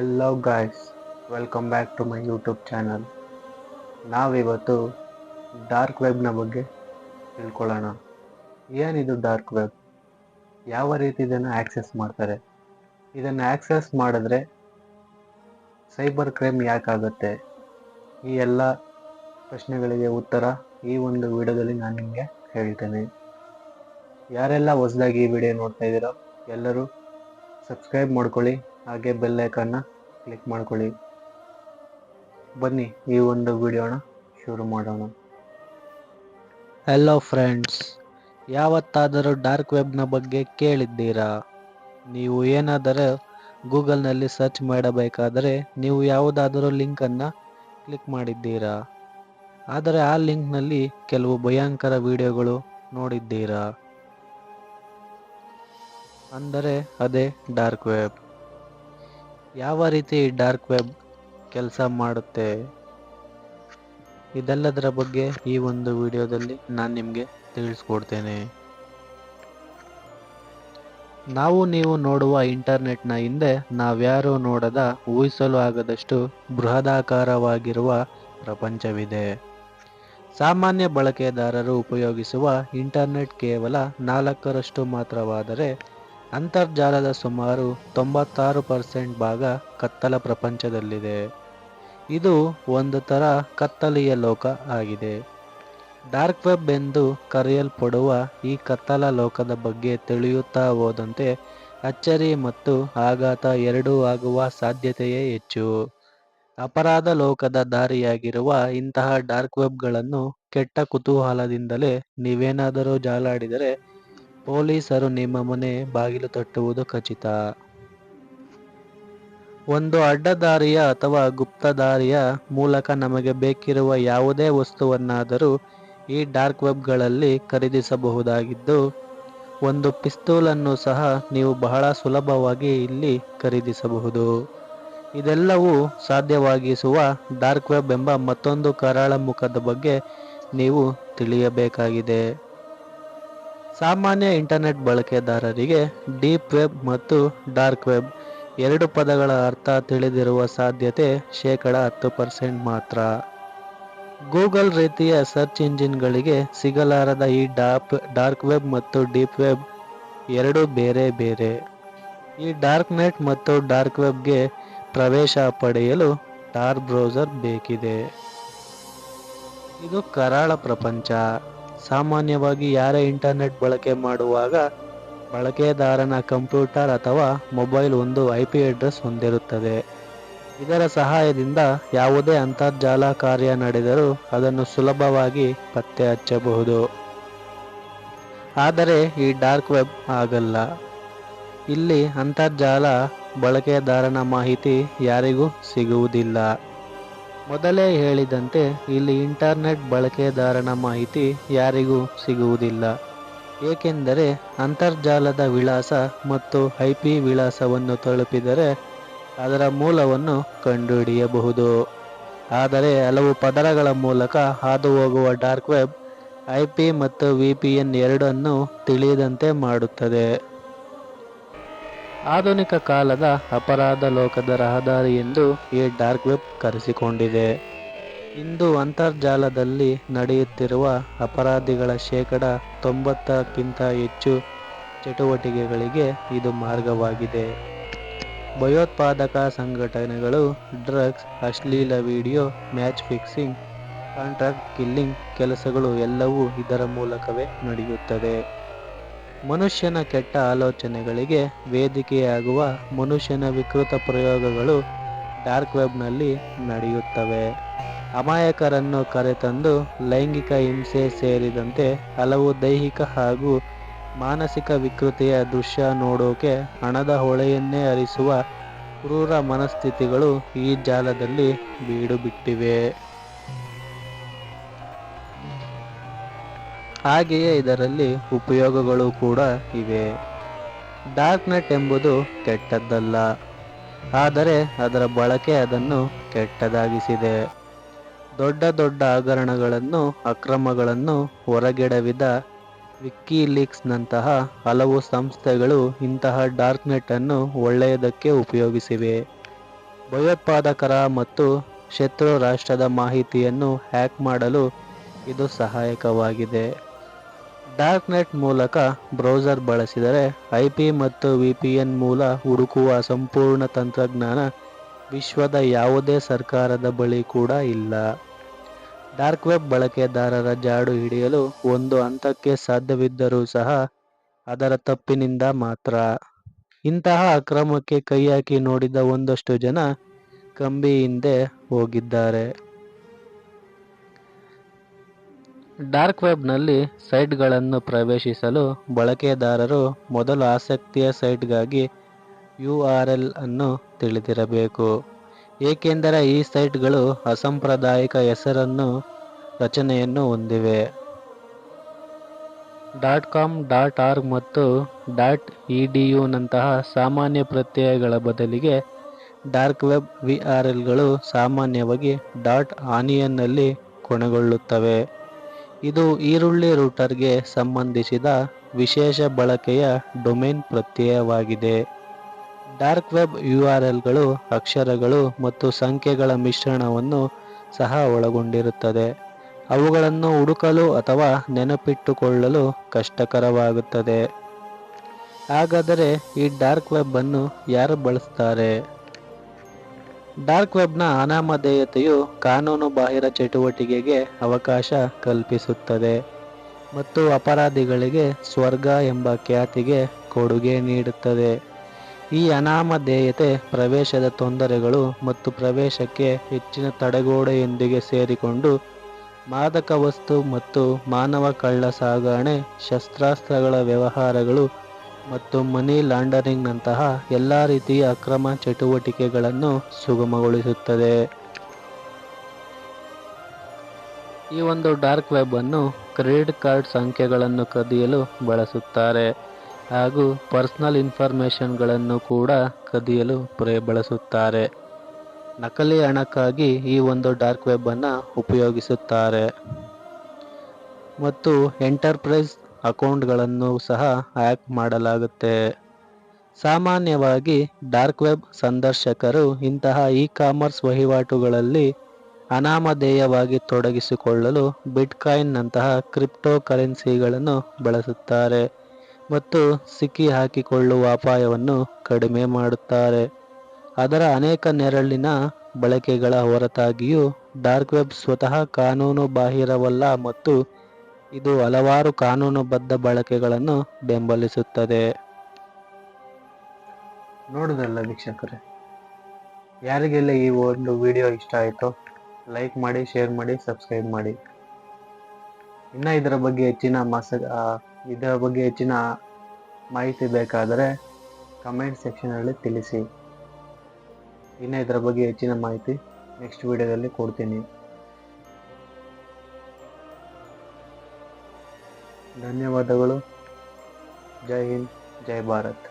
Hello guys, welcome back to my YouTube channel. ನಾವಿವತ್ತು dark ವೆಬ್ನ ಬಗ್ಗೆ ತಿಳ್ಕೊಳ್ಳೋಣ. ಏನಿದು ಡಾರ್ಕ್ ವೆಬ್? ಯಾವ ರೀತಿ ಇದನ್ನು ಆಕ್ಸೆಸ್ ಮಾಡ್ತಾರೆ? ಇದನ್ನು ಆಕ್ಸೆಸ್ ಮಾಡಿದ್ರೆ ಸೈಬರ್ ಕ್ರೈಮ್ ಯಾಕಾಗುತ್ತೆ? ಈ ಎಲ್ಲ ಪ್ರಶ್ನೆಗಳಿಗೆ ಉತ್ತರ ಈ ಒಂದು ವಿಡಿಯೋದಲ್ಲಿ ನಾನು ನಿಮಗೆ ಹೇಳ್ತೇನೆ. ಯಾರೆಲ್ಲ ಹೊಸದಾಗಿ ಈ ವಿಡಿಯೋ ನೋಡ್ತಾ ಇದ್ದೀರೋ ಎಲ್ಲರೂ ಸಬ್ಸ್ಕ್ರೈಬ್ ಮಾಡ್ಕೊಳ್ಳಿ, ಹಾಗೆ ಬೆಲ್ ಐಕಾನ್ನ ಕ್ಲಿಕ್ ಮಾಡ್ಕೊಳ್ಳಿ. ಬನ್ನಿ ಈ ಒಂದು ವಿಡಿಯೋನ ಶುರು ಮಾಡೋಣ. ಹೆಲೋ ಫ್ರೆಂಡ್ಸ್, ಯಾವತ್ತಾದರೂ ಡಾರ್ಕ್ ವೆಬ್ನ ಬಗ್ಗೆ ಕೇಳಿದ್ದೀರಾ? ನೀವು ಏನಾದರೂ ಗೂಗಲ್ನಲ್ಲಿ ಸರ್ಚ್ ಮಾಡಬೇಕಾದರೆ ನೀವು ಯಾವುದಾದರೂ ಲಿಂಕನ್ನು ಕ್ಲಿಕ್ ಮಾಡಿದ್ದೀರಾ? ಆದರೆ ಆ ಲಿಂಕ್ನಲ್ಲಿ ಕೆಲವು ಭಯಂಕರ ವಿಡಿಯೋಗಳು ನೋಡಿದ್ದೀರಾ? ಅಂದರೆ ಅದೇ ಡಾರ್ಕ್ ವೆಬ್. ಯಾವ ರೀತಿ ಡಾರ್ಕ್ ವೆಬ್ ಕೆಲಸ ಮಾಡುತ್ತೆ, ಇದೆಲ್ಲದರ ಬಗ್ಗೆ ಈ ಒಂದು ವಿಡಿಯೋದಲ್ಲಿ ನಾನು ನಿಮಗೆ ತಿಳಿಸ್ಕೊಡ್ತೇನೆ. ನೀವು ನೋಡುವ ಇಂಟರ್ನೆಟ್ನ ಹಿಂದೆ ನಾವ್ಯಾರೂ ನೋಡದ, ಊಹಿಸಲು ಆಗದಷ್ಟು ಬೃಹದಾಕಾರವಾಗಿರುವ ಪ್ರಪಂಚವಿದೆ. ಸಾಮಾನ್ಯ ಬಳಕೆದಾರರು ಉಪಯೋಗಿಸುವ ಇಂಟರ್ನೆಟ್ ಕೇವಲ 4% ಮಾತ್ರವಾದರೆ ಅಂತರ್ಜಾಲದ ಸುಮಾರು 96% ಭಾಗ ಕತ್ತಲ ಪ್ರಪಂಚದಲ್ಲಿದೆ. ಇದು ಒಂದು ಥರ ಕತ್ತಲೆಯ ಲೋಕ ಆಗಿದೆ. ಡಾರ್ಕ್ ವೆಬ್ ಎಂದು ಕರೆಯಲ್ಪಡುವ ಈ ಕತ್ತಲ ಲೋಕದ ಬಗ್ಗೆ ತಿಳಿಯುತ್ತಾ ಹೋದಂತೆ ಅಚ್ಚರಿ ಮತ್ತು ಆಘಾತ ಎರಡೂ ಆಗುವ ಸಾಧ್ಯತೆಯೇ ಹೆಚ್ಚು. ಅಪರಾಧ ಲೋಕದ ದಾರಿಯಾಗಿರುವ ಇಂತಹ ಡಾರ್ಕ್ ವೆಬ್ಗಳನ್ನು ಕೆಟ್ಟ ಕುತೂಹಲದಿಂದಲೇ ನೀವೇನಾದರೂ ಜಾಲಾಡಿದರೆ ಪೊಲೀಸರು ನಿಮ್ಮ ಮನೆ ಬಾಗಿಲು ತಟ್ಟುವುದು ಖಚಿತ. ಒಂದು ಅಡ್ಡದಾರಿಯ ಅಥವಾ ಗುಪ್ತದಾರಿಯ ಮೂಲಕ ನಮಗೆ ಬೇಕಿರುವ ಯಾವುದೇ ವಸ್ತುವನ್ನಾದರೂ ಈ ಡಾರ್ಕ್ ವೆಬ್ಗಳಲ್ಲಿ ಖರೀದಿಸಬಹುದಾಗಿದ್ದು, ಒಂದು ಪಿಸ್ತೂಲನ್ನು ಸಹ ನೀವು ಬಹಳ ಸುಲಭವಾಗಿ ಇಲ್ಲಿ ಖರೀದಿಸಬಹುದು. ಇದೆಲ್ಲವೂ ಸಾಧ್ಯವಾಗಿಸುವ ಡಾರ್ಕ್ ವೆಬ್ ಎಂಬ ಮತ್ತೊಂದು ಕರಾಳ ಮುಖದ ಬಗ್ಗೆ ನೀವು ತಿಳಿಯಬೇಕಾಗಿದೆ. ಸಾಮಾನ್ಯ ಇಂಟರ್ನೆಟ್ ಬಳಕೆದಾರರಿಗೆ ಡೀಪ್ ವೆಬ್ ಮತ್ತು ಡಾರ್ಕ್ ವೆಬ್ ಎರಡು ಪದಗಳ ಅರ್ಥ ತಿಳಿದಿರುವ ಸಾಧ್ಯತೆ 10% ಮಾತ್ರ. ಗೂಗಲ್ ರೀತಿಯ ಸರ್ಚ್ ಇಂಜಿನ್ಗಳಿಗೆ ಸಿಗಲಾರದ ಈ ಡಾರ್ಕ್ ವೆಬ್ ಮತ್ತು ಡೀಪ್ ವೆಬ್ ಎರಡು ಬೇರೆ ಬೇರೆ. ಈ ಡಾರ್ಕ್ ನೆಟ್ ಮತ್ತು ಡಾರ್ಕ್ ವೆಬ್ಗೆ ಪ್ರವೇಶ ಪಡೆಯಲು ಟಾರ್ ಬ್ರೌಸರ್ ಬೇಕಿದೆ. ಇದು ಕರಾಳ ಪ್ರಪಂಚ. ಸಾಮಾನ್ಯವಾಗಿ ಯಾರೇ ಇಂಟರ್ನೆಟ್ ಬಳಕೆ ಮಾಡುವಾಗ ಬಳಕೆದಾರನ ಕಂಪ್ಯೂಟರ್ ಅಥವಾ ಮೊಬೈಲ್ ಒಂದು IP ಅಡ್ರೆಸ್ ಹೊಂದಿರುತ್ತದೆ. ಇದರ ಸಹಾಯದಿಂದ ಯಾವುದೇ ಅಂತರ್ಜಾಲ ಕಾರ್ಯ ನಡೆದರೂ ಅದನ್ನು ಸುಲಭವಾಗಿ ಪತ್ತೆ ಹಚ್ಚಬಹುದು. ಆದರೆ ಈ ಡಾರ್ಕ್ ವೆಬ್ ಹಾಗಲ್ಲ. ಇಲ್ಲಿ ಅಂತರ್ಜಾಲ ಬಳಕೆದಾರನ ಮಾಹಿತಿ ಯಾರಿಗೂ ಸಿಗುವುದಿಲ್ಲ. ಮೊದಲೇ ಹೇಳಿದಂತೆ ಇಲ್ಲಿ ಇಂಟರ್ನೆಟ್ ಬಳಕೆದಾರನ ಮಾಹಿತಿ ಯಾರಿಗೂ ಸಿಗುವುದಿಲ್ಲ, ಏಕೆಂದರೆ ಅಂತರ್ಜಾಲದ ವಿಳಾಸ ಮತ್ತು IP ವಿಳಾಸವನ್ನು ತಲುಪಿದರೆ ಅದರ ಮೂಲವನ್ನು ಕಂಡುಹಿಡಿಯಬಹುದು. ಆದರೆ ಹಲವು ಪದರಗಳ ಮೂಲಕ ಹಾದುಹೋಗುವ ಡಾರ್ಕ್ ವೆಬ್ IP ಮತ್ತು VPN ಎರಡನ್ನೂ ತಿಳಿಯದಂತೆ ಮಾಡುತ್ತದೆ. ಆಧುನಿಕ ಕಾಲದ ಅಪರಾಧ ಲೋಕದ ರಹದಾರಿ ಎಂದು ಈ ಡಾರ್ಕ್ ವೆಬ್ ಕರೆಸಿಕೊಂಡಿದೆ. ಇಂದು ಅಂತರ್ಜಾಲದಲ್ಲಿ ನಡೆಯುತ್ತಿರುವ ಅಪರಾಧಿಗಳ 90%ಕ್ಕಿಂತ ಹೆಚ್ಚು ಚಟುವಟಿಕೆಗಳಿಗೆ ಇದು ಮಾರ್ಗವಾಗಿದೆ. ಭಯೋತ್ಪಾದಕ ಸಂಘಟನೆಗಳು, ಡ್ರಗ್ಸ್, ಅಶ್ಲೀಲ video, match fixing, contract killing ಕೆಲಸಗಳು ಎಲ್ಲವೂ ಇದರ ಮೂಲಕವೇ ನಡೆಯುತ್ತದೆ. ಮನುಷ್ಯನ ಕೆಟ್ಟ ಆಲೋಚನೆಗಳಿಗೆ ವೇದಿಕೆಯಾಗುವ ಮನುಷ್ಯನ ವಿಕೃತ ಪ್ರಯೋಗಗಳು ಡಾರ್ಕ್ ವೆಬ್ನಲ್ಲಿ ನಡೆಯುತ್ತವೆ. ಅಮಾಯಕರನ್ನು ಕರೆತಂದು ಲೈಂಗಿಕ ಹಿಂಸೆ ಸೇರಿದಂತೆ ಹಲವು ದೈಹಿಕ ಹಾಗೂ ಮಾನಸಿಕ ವಿಕೃತಿಯ ದೃಶ್ಯ ನೋಡೋಕೆ ಹಣದ ಹೊಳೆಯನ್ನೇ ಹರಿಸುವ ಕ್ರೂರ ಮನಸ್ಥಿತಿಗಳು ಈ ಜಾಲದಲ್ಲಿ ಬೀಡು ಬಿಟ್ಟಿವೆ. ಹಾಗೆಯೇ ಇದರಲ್ಲಿ ಉಪಯೋಗಗಳು ಕೂಡ ಇವೆ. ಡಾರ್ಕ್ ನೆಟ್ ಎಂಬುದು ಕೆಟ್ಟದ್ದಲ್ಲ, ಆದರೆ ಅದರ ಬಳಕೆ ಅದನ್ನು ಕೆಟ್ಟದಾಗಿಸಿದೆ. ದೊಡ್ಡ ದೊಡ್ಡ ಹಗರಣಗಳನ್ನು, ಅಕ್ರಮಗಳನ್ನು ಹೊರಗೆಡವಿದ ವಿಕಿಲೀಕ್ಸ್ನಂತಹ ಹಲವು ಸಂಸ್ಥೆಗಳು ಇಂತಹ ಡಾರ್ಕ್ ನೆಟ್ ಅನ್ನು ಒಳ್ಳೆಯದಕ್ಕೆ ಉಪಯೋಗಿಸಿವೆ. ಭಯೋತ್ಪಾದಕರ ಮತ್ತು ಶತ್ರು ರಾಷ್ಟ್ರದ ಮಾಹಿತಿಯನ್ನು ಹ್ಯಾಕ್ ಮಾಡಲು ಇದು ಸಹಾಯಕವಾಗಿದೆ. ಡಾರ್ಕ್ ನೆಟ್ ಮೂಲಕ ಬ್ರೌಸರ್ ಬಳಸಿದರೆ IP ಮತ್ತು VPN ಮೂಲ ಹುಡುಕುವ ಸಂಪೂರ್ಣ ತಂತ್ರಜ್ಞಾನ ವಿಶ್ವದ ಯಾವುದೇ ಸರ್ಕಾರದ ಬಳಿ ಕೂಡ ಇಲ್ಲ. ಡಾರ್ಕ್ ವೆಬ್ ಬಳಕೆದಾರರ ಜಾಡು ಹಿಡಿಯಲು ಒಂದು ಹಂತಕ್ಕೆ ಸಾಧ್ಯವಿದ್ದರೂ ಸಹ ಅದರ ತಪ್ಪಿನಿಂದ ಮಾತ್ರ. ಇಂತಹ ಅಕ್ರಮಕ್ಕೆ ಕೈಹಾಕಿ ನೋಡಿದ ಒಂದಷ್ಟು ಜನ ಕಂಬಿ ಹಿಂದೆ ಹೋಗಿದ್ದಾರೆ. ಡಾರ್ಕ್ ವೆಬ್ನಲ್ಲಿ ಸೈಟ್ಗಳನ್ನು ಪ್ರವೇಶಿಸಲು ಬಳಕೆದಾರರು ಮೊದಲು ಆಸಕ್ತಿಯ ಸೈಟ್ಗಾಗಿ URL ಅನ್ನು ತಿಳಿದಿರಬೇಕು, ಏಕೆಂದರೆ ಈ ಸೈಟ್ಗಳು ಅಸಾಂಪ್ರದಾಯಿಕ ಹೆಸರನ್ನು ರಚನೆಯನ್ನು ಹೊಂದಿವೆ. .com, .org ಮತ್ತು .edu ನಂತಹ ಸಾಮಾನ್ಯ ಪ್ರತ್ಯಯಗಳ ಬದಲಿಗೆ ಡಾರ್ಕ್ ವೆಬ್ URLಗಳು ಸಾಮಾನ್ಯವಾಗಿ .onion ನಲ್ಲಿ ಕೊನೆಗೊಳ್ಳುತ್ತವೆ. ಇದು ಈರುಳ್ಳಿ ರೂಟರ್ಗೆ ಸಂಬಂಧಿಸಿದ ವಿಶೇಷ ಬಳಕೆಯ ಡೊಮೇನ್ ಪ್ರತ್ಯಯವಾಗಿದೆ. ಡಾರ್ಕ್ ವೆಬ್ URLಗಳು ಅಕ್ಷರಗಳು ಮತ್ತು ಸಂಖ್ಯೆಗಳ ಮಿಶ್ರಣವನ್ನು ಸಹ ಒಳಗೊಂಡಿರುತ್ತದೆ. ಅವುಗಳನ್ನು ಹುಡುಕಲು ಅಥವಾ ನೆನಪಿಟ್ಟುಕೊಳ್ಳಲು ಕಷ್ಟಕರವಾಗುತ್ತದೆ. ಹಾಗಾದರೆ ಈ ಡಾರ್ಕ್ ವೆಬ್ ಅನ್ನು ಯಾರು ಬಳಸುತ್ತಾರೆ? ಡಾರ್ಕ್ ವೆಬ್ನ ಅನಾಮಧೇಯತೆಯು ಕಾನೂನುಬಾಹಿರ ಚಟುವಟಿಕೆಗೆ ಅವಕಾಶ ಕಲ್ಪಿಸುತ್ತದೆ ಮತ್ತು ಅಪರಾಧಿಗಳಿಗೆ ಸ್ವರ್ಗ ಎಂಬ ಖ್ಯಾತಿಗೆ ಕೊಡುಗೆ ನೀಡುತ್ತದೆ. ಈ ಅನಾಮಧೇಯತೆ ಪ್ರವೇಶದ ತೊಂದರೆಗಳು ಮತ್ತು ಪ್ರವೇಶಕ್ಕೆ ಹೆಚ್ಚಿನ ತಡೆಗೋಡೆಯೊಂದಿಗೆ ಸೇರಿಕೊಂಡು ಮಾದಕ ವಸ್ತು ಮತ್ತು ಮಾನವ ಕಳ್ಳಸಾಗಣೆ, ಶಸ್ತ್ರಾಸ್ತ್ರಗಳ ವ್ಯವಹಾರಗಳು ಮತ್ತು ಮನಿ ಲಾಂಡರಿಂಗ್ನಂತಹ ಎಲ್ಲ ರೀತಿಯ ಅಕ್ರಮ ಚಟುವಟಿಕೆಗಳನ್ನು ಸುಗಮಗೊಳಿಸುತ್ತದೆ. ಈ ಒಂದು ಡಾರ್ಕ್ ವೆಬ್ ಅನ್ನು ಕ್ರೆಡಿಟ್ ಕಾರ್ಡ್ ಸಂಖ್ಯೆಗಳನ್ನು ಕದಿಯಲು ಬಳಸುತ್ತಾರೆ ಹಾಗೂ ಪರ್ಸನಲ್ ಇನ್ಫಾರ್ಮೇಷನ್ಗಳನ್ನು ಕೂಡ ಕದಿಯಲು ಬಳಸುತ್ತಾರೆ. ನಕಲಿ ಹಣಕ್ಕಾಗಿ ಈ ಒಂದು ಡಾರ್ಕ್ ವೆಬ್ ಅನ್ನು ಉಪಯೋಗಿಸುತ್ತಾರೆ ಮತ್ತು ಎಂಟರ್ಪ್ರೈಸ್ ಅಕೌಂಟ್ಗಳನ್ನು ಸಹ ಹ್ಯಾಕ್ ಮಾಡಲಾಗುತ್ತೆ. ಸಾಮಾನ್ಯವಾಗಿ ಡಾರ್ಕ್ ವೆಬ್ ಸಂದರ್ಶಕರು ಇಂತಹ ಇ-ಕಾಮರ್ಸ್ ವಹಿವಾಟುಗಳಲ್ಲಿ ಅನಾಮಧೇಯವಾಗಿ ತೊಡಗಿಸಿಕೊಳ್ಳಲು ಬಿಟ್ಕಾಯಿನ್ ನಂತಹ ಕ್ರಿಪ್ಟೋ ಕರೆನ್ಸಿಗಳನ್ನು ಬಳಸುತ್ತಾರೆ ಮತ್ತು ಸಿಕ್ಕಿಹಾಕಿಕೊಳ್ಳುವ ಅಪಾಯವನ್ನು ಕಡಿಮೆ ಮಾಡುತ್ತಾರೆ. ಅದರ ಅನೇಕ ನೆರಳಿನ ಬಳಕೆಗಳ ಹೊರತಾಗಿಯೂ ಡಾರ್ಕ್ ವೆಬ್ ಸ್ವತಃ ಕಾನೂನು ಬಾಹಿರವಲ್ಲ ಮತ್ತು ಇದು ಹಲವಾರು ಕಾನೂನುಬದ್ಧ ಬಳಕೆಗಳನ್ನು ಬೆಂಬಲಿಸುತ್ತದೆ. ನೋಡುವುದಲ್ಲ ವೀಕ್ಷಕರೇ, ಯಾರಿಗೆಲ್ಲ ಈ ಒಂದು ವಿಡಿಯೋ ಇಷ್ಟ ಆಯಿತೋ ಲೈಕ್ ಮಾಡಿ, ಶೇರ್ ಮಾಡಿ, ಸಬ್ಸ್ಕ್ರೈಬ್ ಮಾಡಿ. ಇನ್ನು ಇದರ ಬಗ್ಗೆ ಹೆಚ್ಚಿನ ಮಾಹಿತಿ ಬೇಕಾದರೆ ಕಮೆಂಟ್ ಸೆಕ್ಷನಲ್ಲಿ ತಿಳಿಸಿ. ಇನ್ನು ಇದರ ಬಗ್ಗೆ ಹೆಚ್ಚಿನ ಮಾಹಿತಿ ನೆಕ್ಸ್ಟ್ ವಿಡಿಯೋದಲ್ಲಿ ಕೊಡ್ತೀನಿ. ಧನ್ಯವಾದಗಳು. ಜೈ ಹಿಂದ್, ಜೈ ಭಾರತ್.